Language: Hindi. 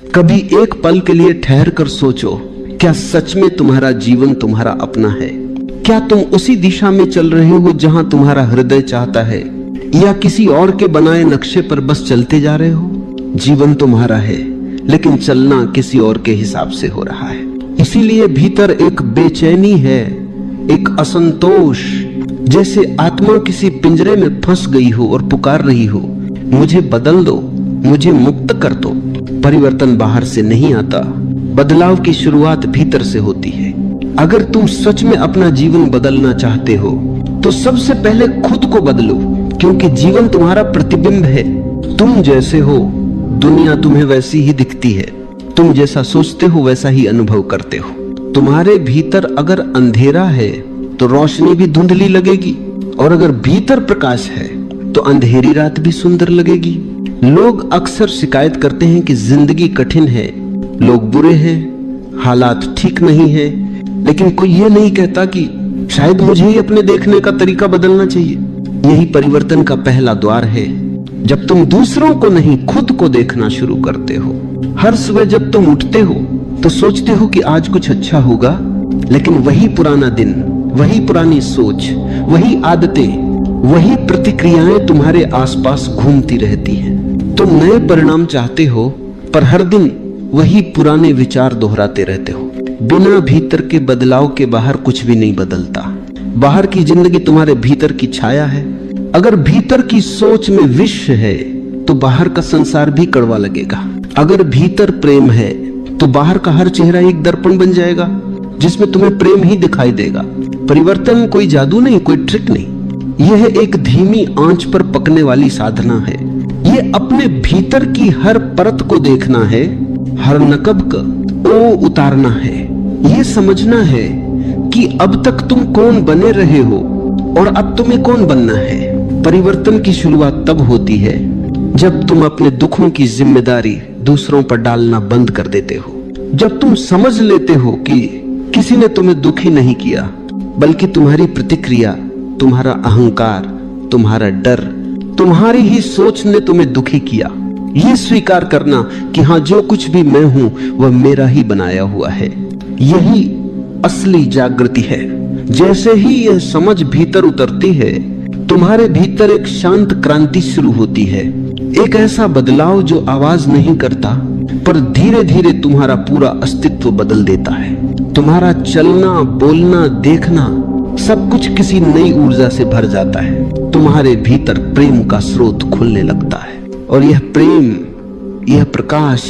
कभी एक पल के लिए ठहर कर सोचो, क्या सच में तुम्हारा जीवन तुम्हारा अपना है? क्या तुम उसी दिशा में चल रहे हो जहां तुम्हारा हृदय चाहता है, या किसी और के बनाए नक्शे पर बस चलते जा रहे हो? जीवन तुम्हारा है, लेकिन चलना किसी और के हिसाब से हो रहा है। इसीलिए भीतर एक बेचैनी है, एक असंतोष, जैसे आत्मा किसी पिंजरे में फंस गई हो और पुकार रही हो, मुझे बदल दो, मुझे मुक्त कर दो। परिवर्तन बाहर से नहीं आता, बदलाव की शुरुआत भीतर से होती है। अगर तुम सच में अपना जीवन बदलना चाहते हो तो सबसे पहले खुद को बदलो, क्योंकि जीवन तुम्हारा प्रतिबिंब है। तुम जैसे हो दुनिया तुम्हें वैसी ही दिखती है, तुम जैसा सोचते हो वैसा ही अनुभव करते हो। तुम्हारे भीतर अगर अंधेरा है तो रोशनी भी धुंधली लगेगी, और अगर भीतर प्रकाश है तो अंधेरी रात भी सुंदर लगेगी। लोग अक्सर शिकायत करते हैं कि जिंदगी कठिन है, लोग बुरे हैं, हालात ठीक नहीं है, लेकिन कोई ये नहीं कहता कि शायद मुझे ही अपने देखने का तरीका बदलना चाहिए। यही परिवर्तन का पहला द्वार है, जब तुम दूसरों को नहीं खुद को देखना शुरू करते हो। हर सुबह जब तुम उठते हो तो सोचते हो कि आज कुछ अच्छा होगा, लेकिन वही पुराना दिन, वही पुरानी सोच, वही आदतें, वही प्रतिक्रियाएं तुम्हारे आसपास घूमती रहती हैं। तुम नए परिणाम चाहते हो, पर हर दिन वही पुराने विचार दोहराते रहते हो। बिना भीतर के बदलाव के बाहर कुछ भी नहीं बदलता। बाहर की जिंदगी तुम्हारे भीतर की छाया है। अगर भीतर की सोच में विष है तो बाहर का संसार भी कड़वा लगेगा। अगर भीतर प्रेम है तो बाहर का हर चेहरा एक दर्पण बन जाएगा जिसमें तुम्हें प्रेम ही दिखाई देगा। परिवर्तन कोई जादू नहीं, कोई ट्रिक नहीं, यह एक धीमी आंच पर पकने वाली साधना है। ये अपने भीतर की हर परत को देखना है, हर नकब को उतारना है। ये समझना है कि अब तक तुम कौन बने रहे हो और अब तुम्हें कौन बनना है। परिवर्तन की शुरुआत तब होती है जब तुम अपने दुखों की जिम्मेदारी दूसरों पर डालना बंद कर देते हो। जब तुम समझ लेते हो कि किसी ने तुम्हें दुखी नहीं किया, बल्कि तुम्हारी प्रतिक्रिया, तुम्हारा अहंकार, तुम्हारा डर, तुम्हारी ही सोच ने तुम्हें दुखी किया। ये स्वीकार करना कि हाँ, जो कुछ भी मैं हूं वह मेरा ही बनाया हुआ है, यही असली जागृति है। जैसे ही यह समझ भीतर उतरती है, तुम्हारे भीतर एक शांत क्रांति शुरू होती है। एक ऐसा बदलाव जो आवाज नहीं करता, पर धीरे धीरे तुम्हारा पूरा अस्तित्व बदल देता है। तुम्हारा चलना, बोलना, देखना सब कुछ किसी नई ऊर्जा से भर जाता है। तुम्हारे भीतर प्रेम का स्रोत खुलने लगता है, और यह प्रेम, यह प्रकाश